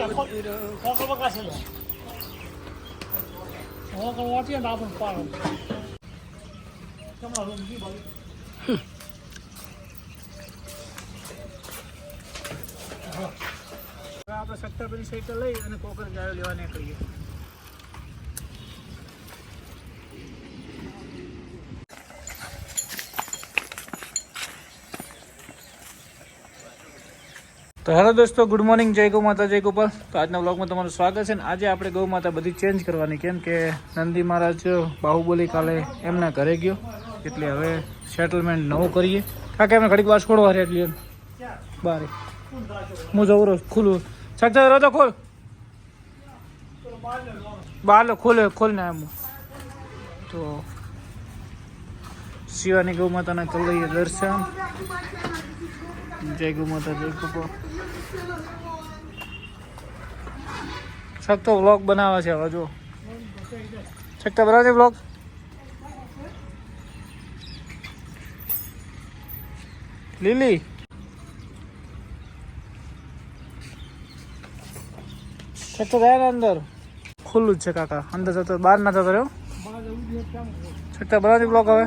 આપણે સત્તાપુરી સાયકલ લઈ અને કોકર ગાયો લેવા નીકળીએ. તો હેલો દોસ્તો, ગુડ મોર્નિંગ, જય ગૌ માતા, જય ગોપાલ. તો આજના વ્લોગમાં તમારું સ્વાગત છે. ને આજે આપણે ગૌ માતા બધી ચેન્જ કરવાની, કેમ કે નંદી મહારાજ બાહુબલી કાલે એમના ઘરે ગયો, એટલે હવે સેટલમેન્ટ નવું કરીએ. કાંકે એમને ઘડીક વાર છોડવા રહે એટલે બારે હું જવું રહું ખુલ્લું શકતા રહો તો ખોલ બાર ખોલ ને એમ. તો શિવાની ગૌ માતાના કરી લઈએ દર્શન. જય ગૌ માતા, જય ગોપાલ. શકતો વ્લોગ બનાવે છે હવે જો. શકતા બનાવે છે વ્લોગ. લીલી શકતો ગયા ને અંદર ખુલ્લું જ છે કાકા, અંદર જતો બહાર ના જતો રહ્યો. શકતા બનાવે વ્લોગ હવે.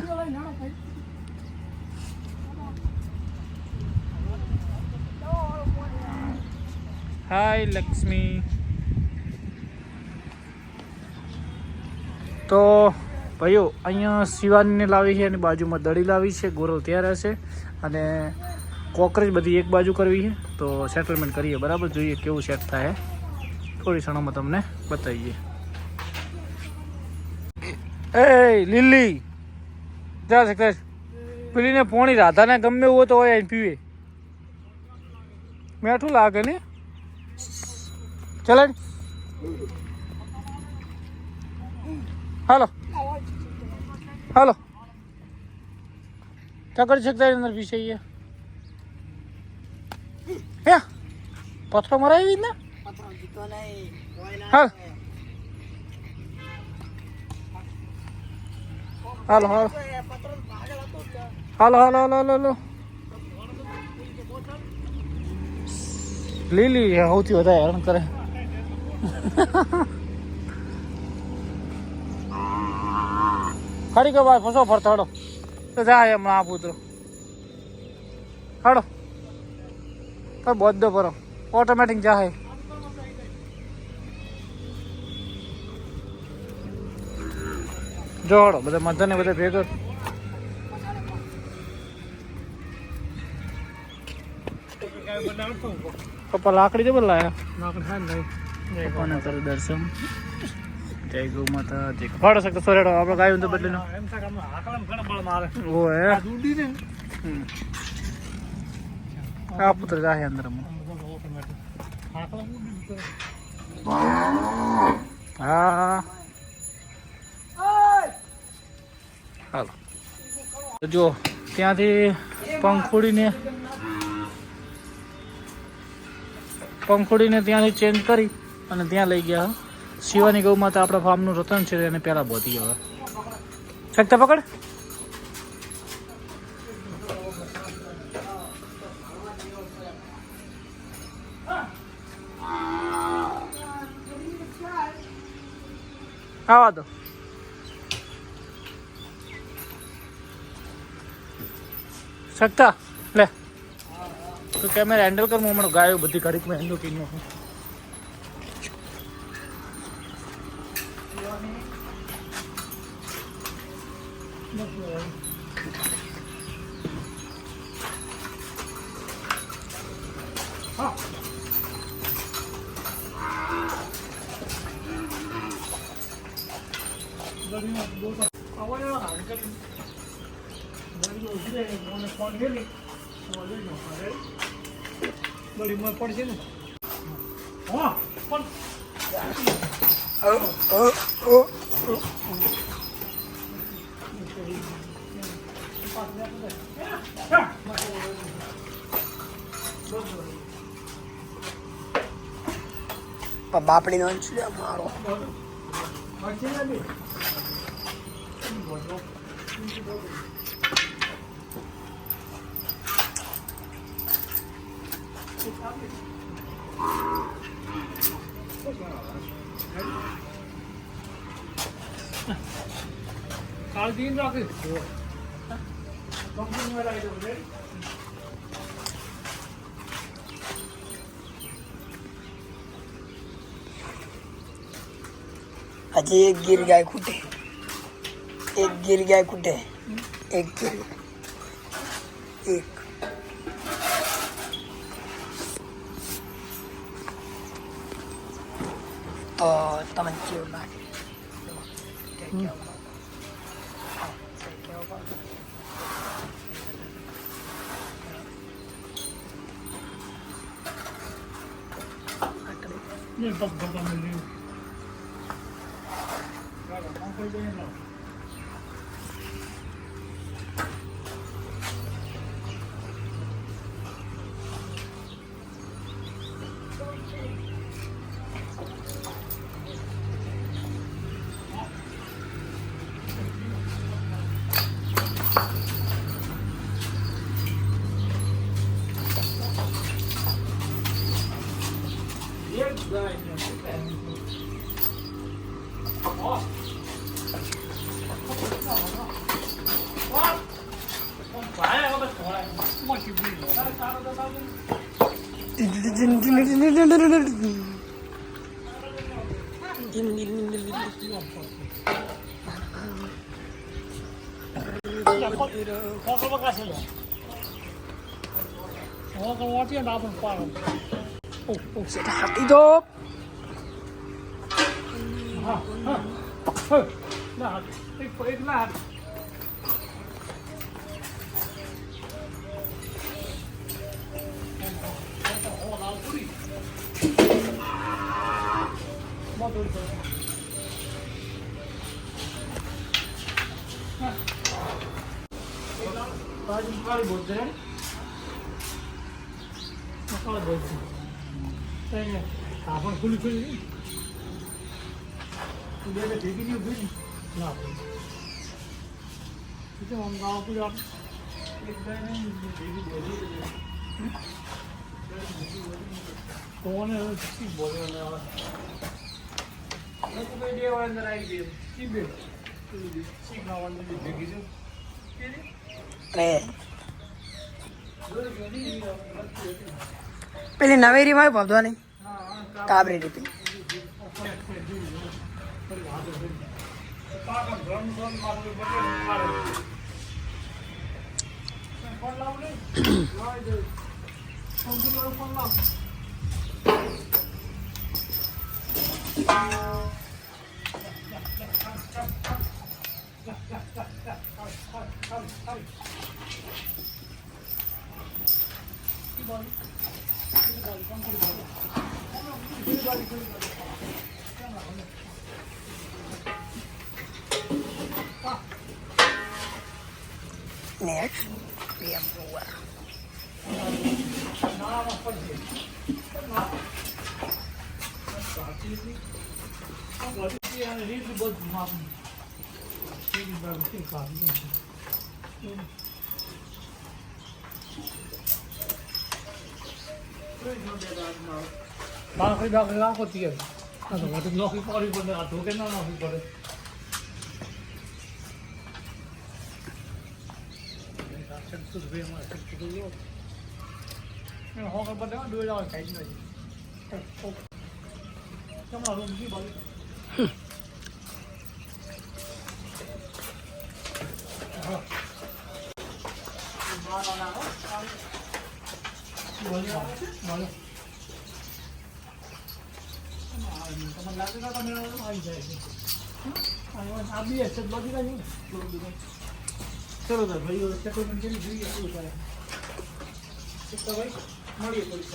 હાય લક્ષ્મી. તો ભાઈઓ અહીંયા શિવાનીને લાવી છે અને બાજુમાં દડી લાવી છે, ગોરવ ત્યાં રહેશે અને કોકરેજ બધી એક બાજુ કરવી છે. તો સેટલમેન્ટ કરીએ બરાબર, જોઈએ કેવું સેટ થાય. થોડી ક્ષણોમાં તમને બતાવીએ. એ લીલી જા શકતા પેલીને પોણી રાધાને ગમે એવું તો હોય અહીં પીવે, મેઠું લાગે ને. ચલે હાલો હાલો ક્યાં કરી શકતા અંદર વિષય હે પથરો મરાવી ને. હાલ હાલો હાલો હાલો હાલો હાલો હાલો. લીલી સૌથી વધારે હેરાન કરે. ખરી કે ભાઈ ફસો ફરતો હડો તો જાય એમ આ પુત્ર હડો તો બધો કરો ઓટોમેટિક જાય. જો હડો બધા મધર ને બધા ભેગો. પપ્પા લાકડી જબર લાયા પપ્પાને કરે દર્શન. જય ગૌ માતા, જય ફાડો શકતો સોરેડો આપણે ગાયું તો બદલીનો આ પુત્ર જાય અંદર. હા હાલો જો ત્યાંથી પંખોડીને ત્યાંથી ચેન્જ કરી અને ત્યાં લઈ ગયા. શિવાની ગૌ માતા આપણા ફાર્મનું રતન છે, એને પહેલાં બોધી હવે શકતા પકડ. આવા દો શકતા લે તો કેમેરા હેન્ડલ કર. હું હમણાં ગાયો બધી ઘડીકમાં હેન્ડલ કરી નાખું. પડશે ને બાપડી નો મારો કાળજી રાખી કંપની વાળા આવી દો હજી એક ગીર ગાય ખૂટે, એક ગીર ગાય ખૂટે, એક ગીર એક તો તમે કેવું લાગે? ये बस बता मिल रही कोई नहीं ना ये गाय હાથી તો एक लाख बोलते हैं आपण खुली खुली तुझे ठीक नहीं हुई ना ठीक है हम गाँव को आप एक कौन है बोले वाला तो वीडियो अंदर आई गई की बे सीखना वाली देखी जो અરે પેલી નવેરીમાં ભાવતો નહીં કાબરી રીતિ next PM keluar Bakit ako tiyan? Ano, matugnoki pa rin po na ato, kaya na noki pa rin. Họ còn đó đưa ra cái này. Trong nào luôn cái body. ચલો તો ભાઈઓ સેટલમેન્ટ કરી જોઈએ શું કરે તો ભાઈ મળીએ થોડી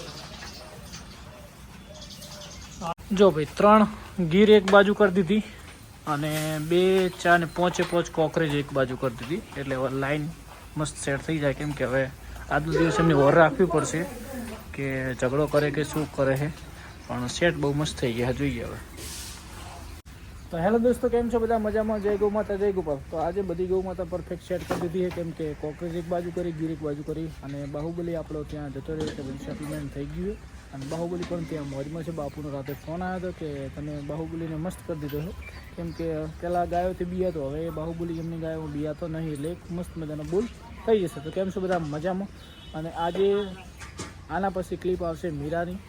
જો ભાઈ 3 ગીર એક બાજુ કરી દીધી અને 2 4 ને 5 કોકરેજ એક બાજુ કરી દીધી એટલે હવે લાઈન મસ્ત સેટ થઈ જાય કેમ કે હવે આજનો દિવસ એમની ઓર રાખવી પડશે કે ઝઘડો કરે કે શું કરે છે પણ સેટ બહુ મસ્ત થઈ ગયા જોઈએ હવે તો હેલો દોસ્તો કેમ છો બધા મજામાં જય ગૌ માતા જય ગોપાલ તો આજે બધી ગૌ માતા પરફેક્ટ સેટ કરી દીધી છે કેમ કે કોકરેજ એક બાજુ કરી ગીર એક બાજુ કરી અને બાહુબલી આપણો ત્યાં જતો રહ્યો એટલે બધું સેટલમેન્ટ થઈ ગયું અને બાહુબલી પણ ત્યાં મોજમાં છે. બાપુનો રાતે ફોન આવ્યો હતો કે તમે બાહુબલીને મસ્ત કરી દીધો છે, કેમ કે પહેલાં ગાયોથી બિયાતો, હવે બાહુબલી એમની ગાયો બિયાતો નહીં, એટલે એક મસ્ત મજાનો બોલ થઈ જશે. તો કેમ છો બધા મજામાં? અને આજે આના પછી ક્લિપ આવશે મીરાની.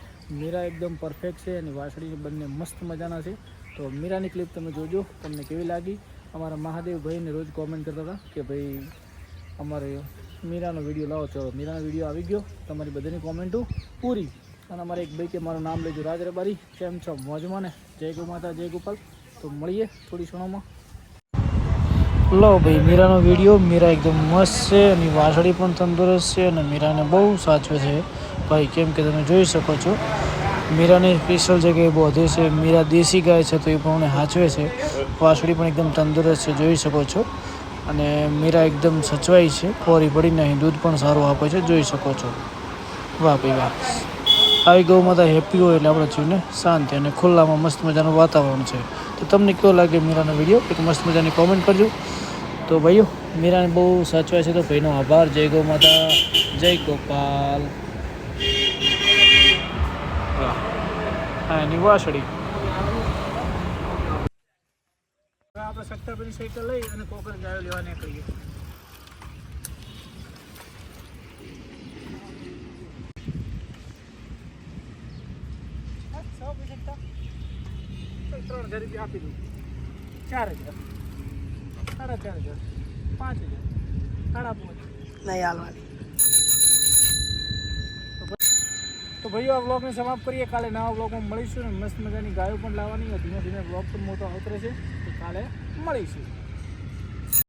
મીરા એકદમ પરફેક્ટ છે અને વાસળી બંને મસ્ત મજાના છે. તો મીરાની ક્લિપ તમે જોજો, તમને કેવી લાગી. અમારા મહાદેવભાઈને રોજ કોમેન્ટ કરતા હતા કે ભાઈ અમારે મીરાનો વિડીયો લાવો. ચલો મીરાનો વિડીયો આવી ગયો, તમારી બધાની કોમેન્ટો પૂરી. અને અમારે એક ભાઈ કે મારું નામ લેજો, રાજ રબારી. કેમ છો મોજમાં ને? જય ગૌ માતા, જય ગોપાલ. તો મળીએ થોડી ક્ષણોમાં. લો ભાઈ મીરાનો વિડીયો. મીરા એકદમ મસ્ત છે અને વાસળી પણ તંદુરસ્ત છે અને મીરાને બહુ સાચવે છે ભાઈ, કેમ કે તમે જોઈ શકો છો મીરાની સ્પેશિયલ જગ્યાએ બધે છે. મીરા દેશી ગાય છે તો એ પણ સાચવે છે. વાસળી પણ એકદમ તંદુરસ્ત છે, જોઈ શકો છો. અને મીરા એકદમ સચવાઈ છે, કોરી પડી નહીં, દૂધ પણ સારું આપે છે, જોઈ શકો છો. વાહ ભાઈ વાહ. આવી ગૌ માતા હેપી હોય એટલે આપણા જીવને શાંતિ અને ખુલ્લામાં મસ્ત મજાનું વાતાવરણ છે. તો તમને કેવો લાગે મીરાનો વિડીયો? એક મસ્ત મજાની કોમેન્ટ કરજો. તો ભાઈઓ મીરાને બહુ સાચવાય છે, તો ભાઈનો આભાર. જય ગૌ માતા, જય ગોપાલ. હા એની વાસળી આપણે સત્તરપદી સાયકલ લઈ અને કોકર ગાયો લેવા નીકળીએ. ₹3000 આપી દઉં. 4000, 4500, 5000, 5.5. નહીં હાલવાની. તો ભાઈઓ આ વ્લોગને સમાપ્ત કરીએ. કાલે નવા વ્લોગમાં મળીશું ને મસ્ત મજાની ગાયો પણ લાવવાની. ધીમે ધીમે વ્લોગ પણ મોટો આવતો રહેશે. તો કાલે મળીશું.